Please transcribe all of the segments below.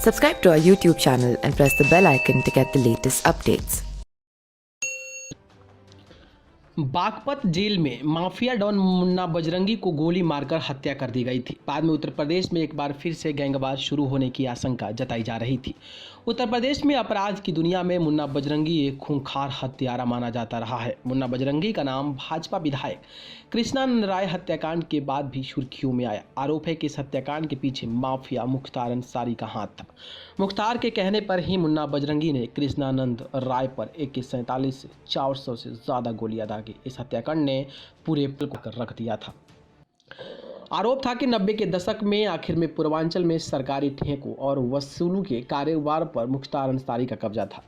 Subscribe to our YouTube channel and press the bell icon to get the latest updates. Baghpat jail में mafia don Munna Bajrangi को गोली मारकर हत्या कर दी गई थी। बाद में उत्तर प्रदेश में एक बार फिर से गैंगवार शुरू होने की आशंका जताई जा रही थी। उत्तर प्रदेश में अपराध की दुनिया में मुन्ना बजरंगी एक खूंखार हत्यारा माना जाता रहा है। मुन्ना बजरंगी का नाम भाजपा विधायक कृष्णानंद राय हत्याकांड के बाद भी सुर्खियों में आया। आरोप है कि इस हत्याकांड के पीछे माफिया मुख्तार अंसारी का हाथ था। मुख्तार के कहने पर ही मुन्ना बजरंगी ने कृष्णानंद राय पर AK-47 से 400 से ज़्यादा गोलियां दागी। इस हत्याकांड ने पूरे पल को रख दिया था। आरोप था कि 90 के दशक में आखिर में पूर्वांचल में सरकारी ठेकों और वसूली के कारोबार पर मुख्तार अंसारी का कब्जा था।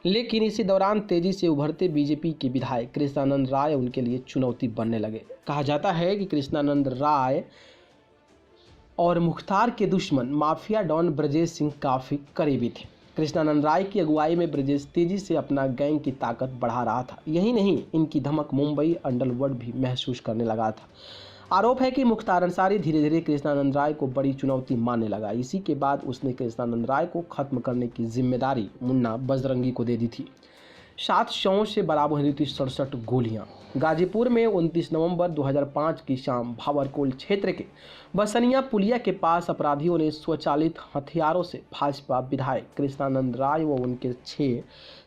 लेकिन इसी दौरान तेजी से उभरते बीजेपी के विधायक कृष्णानंद राय उनके लिए चुनौती बनने लगे। कहा जाता है कि कृष्णानंद राय और मुख्तार के दुश्मन माफिया डॉन ब्रजेश सिंह काफ़ी करीबी थे। कृष्णानंद राय की अगुवाई में ब्रजेश तेजी से अपना गैंग की ताकत बढ़ा रहा था। यही नहीं, इनकी धमक मुंबई अंडरवर्ल्ड भी महसूस करने लगा था। आरोप है कि मुख्तार अंसारी धीरे धीरे कृष्णानंद राय को बड़ी चुनौती मानने लगा। इसी के बाद उसने कृष्णानंद राय को खत्म करने की जिम्मेदारी मुन्ना बजरंगी को दे दी थी। 7 शवों से बराबर हुई थी 67 गोलियां। गाजीपुर में 29 नवंबर 2005 की शाम भावरकोल क्षेत्र के बसनिया पुलिया के पास अपराधियों ने स्वचालित हथियारों से भाजपा विधायक कृष्णानंद राय व उनके 6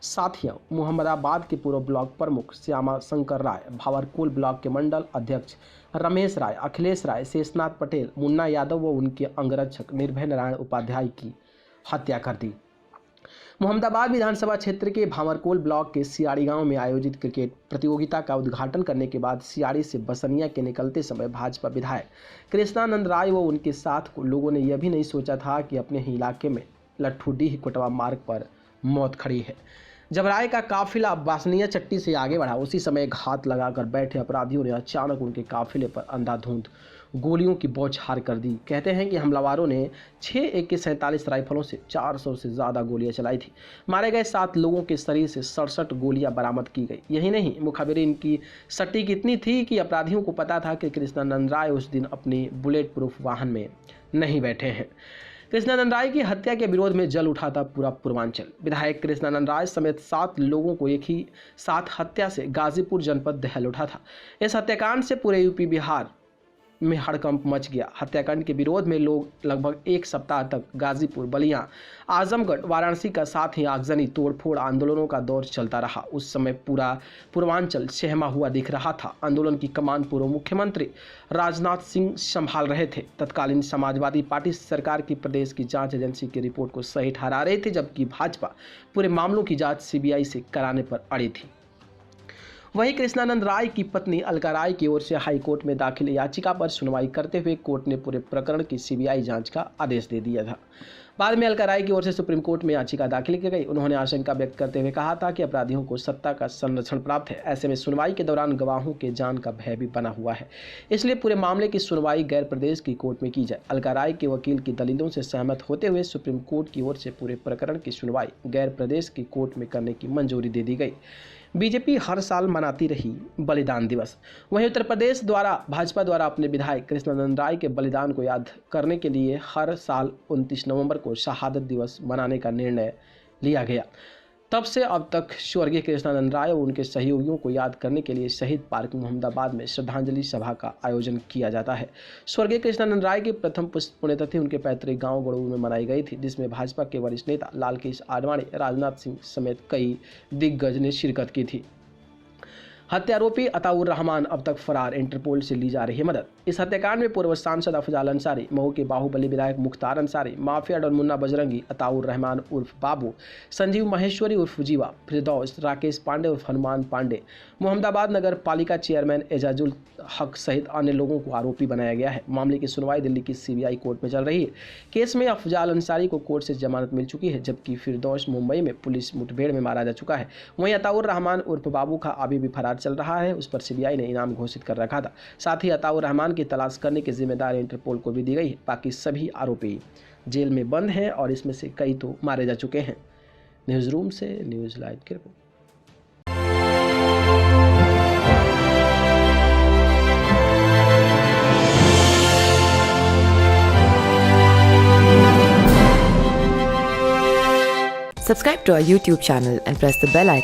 साथियों मुहम्मदाबाद के पूर्व ब्लॉक प्रमुख श्यामा शंकर राय, भावरकोल ब्लॉक के मंडल अध्यक्ष रमेश राय, अखिलेश राय, शेषनाथ पटेल, मुन्ना यादव व उनके अंगरक्षक निर्भय नारायण उपाध्याय की हत्या कर दी। मुहम्मदाबाद विधानसभा क्षेत्र के भावरकोल ब्लॉक के सियाड़ी गांव में आयोजित क्रिकेट प्रतियोगिता का उद्घाटन करने के बाद सियाड़ी से बसनिया के निकलते समय भाजपा विधायक कृष्णानंद राय व उनके साथ को लोगों ने यह भी नहीं सोचा था कि अपने ही इलाके में लट्ठूडीह कोटवा मार्ग पर मौत खड़ी है। जब राय का काफिला बासनिया चट्टी से आगे बढ़ा, उसी समय घात लगाकर बैठे अपराधियों ने अचानक उनके काफिले पर अंधाधुंध गोलियों की बौछार कर दी। कहते हैं कि हमलावरों ने 6 AK-47 राइफलों से 400 से ज़्यादा गोलियां चलाई थी। मारे गए 7 लोगों के शरीर से 67 गोलियां बरामद की गई। यही नहीं, मुखबिरी इनकी सटीक इतनी थी कि अपराधियों को पता था कि कृष्णानंद राय उस दिन अपनी बुलेट प्रूफ वाहन में नहीं बैठे हैं। कृष्णानंद राय की हत्या के विरोध में जल उठा था पूरा पूर्वांचल। विधायक कृष्णानंद राय समेत 7 लोगों को एक ही साथ हत्या से गाजीपुर जनपद दहल उठा था। इस हत्याकांड से पूरे यूपी बिहार में हड़कंप मच गया। हत्याकांड के विरोध में लोग लगभग 1 सप्ताह तक गाजीपुर, बलिया, आजमगढ़, वाराणसी का साथ ही आगजनी तोड़फोड़ आंदोलनों का दौर चलता रहा। उस समय पूरा पूर्वांचल सहमा हुआ दिख रहा था। आंदोलन की कमान पूर्व मुख्यमंत्री राजनाथ सिंह संभाल रहे थे। तत्कालीन समाजवादी पार्टी सरकार की प्रदेश की जांच एजेंसी की रिपोर्ट को सही ठहरा रही थी, जबकि भाजपा पूरे मामलों की जांच CBI से कराने पर अड़ी थी। वहीं कृष्णानंद राय की पत्नी अलका राय की ओर से हाईकोर्ट में दाखिल याचिका पर सुनवाई करते हुए कोर्ट ने पूरे प्रकरण की CBI जांच का आदेश दे दिया था। बाद में अलका राय की ओर से सुप्रीम कोर्ट में याचिका दाखिल की गई। उन्होंने आशंका व्यक्त करते हुए कहा था कि अपराधियों को सत्ता का संरक्षण प्राप्त है। ऐसे में सुनवाई के दौरान गवाहों के जान का भय भी बना हुआ है, इसलिए पूरे मामले की सुनवाई गैर प्रदेश की कोर्ट में की जाए। अलका राय के वकील की दलीलों से सहमत होते हुए सुप्रीम कोर्ट की ओर से पूरे प्रकरण की सुनवाई गैर प्रदेश की कोर्ट में करने की मंजूरी दे दी गई। बीजेपी हर साल मनाती रही बलिदान दिवस। वहीं उत्तर प्रदेश द्वारा भाजपा द्वारा अपने विधायक कृष्णानंद राय के बलिदान को याद करने के लिए हर साल 29 नवंबर को शहादत दिवस मनाने का निर्णय लिया गया। तब से अब तक स्वर्गीय कृष्णानंद राय और उनके सहयोगियों को याद करने के लिए शहीद पार्क मुहम्मदाबाद में श्रद्धांजलि सभा का आयोजन किया जाता है। स्वर्गीय कृष्णानंद राय की प्रथम पुण्यतिथि उनके पैतृक गांव गड़ूर में मनाई गई थी, जिसमें भाजपा के वरिष्ठ नेता लालकृष्ण आडवाणी, राजनाथ सिंह समेत कई दिग्गज ने शिरकत की थी। हत्यारोपी अताउर रहमान अब तक फरार, इंटरपोल से ली जा रही है मदद। इस हत्याकांड में पूर्व सांसद अफजाल अंसारी, मऊ के बाहुबली विधायक मुख्तार अंसारी, माफिया डॉन मुन्ना बजरंगी, अताउर रहमान उर्फ बाबू, संजीव महेश्वरी उर्फ जीवा, फिरदौस, राकेश पांडे उर्फ हनुमान पांडे, मुहम्मदाबाद नगर पालिका चेयरमैन एजाजुल हक सहित अन्य लोगों को आरोपी बनाया गया है। मामले की सुनवाई दिल्ली की CBI कोर्ट में चल रही है। केस में अफजाल अंसारी को कोर्ट से जमानत मिल चुकी है, जबकि फिरदौस मुंबई में पुलिस मुठभेड़ में मारा जा चुका है। वहीं अताउर रहमान उर्फ बाबू का अभी भी फरार चल रहा है। उस पर CBI ने इनाम घोषित कर रखा था। साथ ही अताउर रहमान की तलाश करने की जिम्मेदारी इंटरपोल को भी दी गई है। बाकी सभी आरोपी जेल में बंद हैं और इसमें से कई तो मारे जा चुके हैं। न्यूज़ रूम से न्यूज़ लाइव की report. Subscribe to our YouTube channel and press the bell icon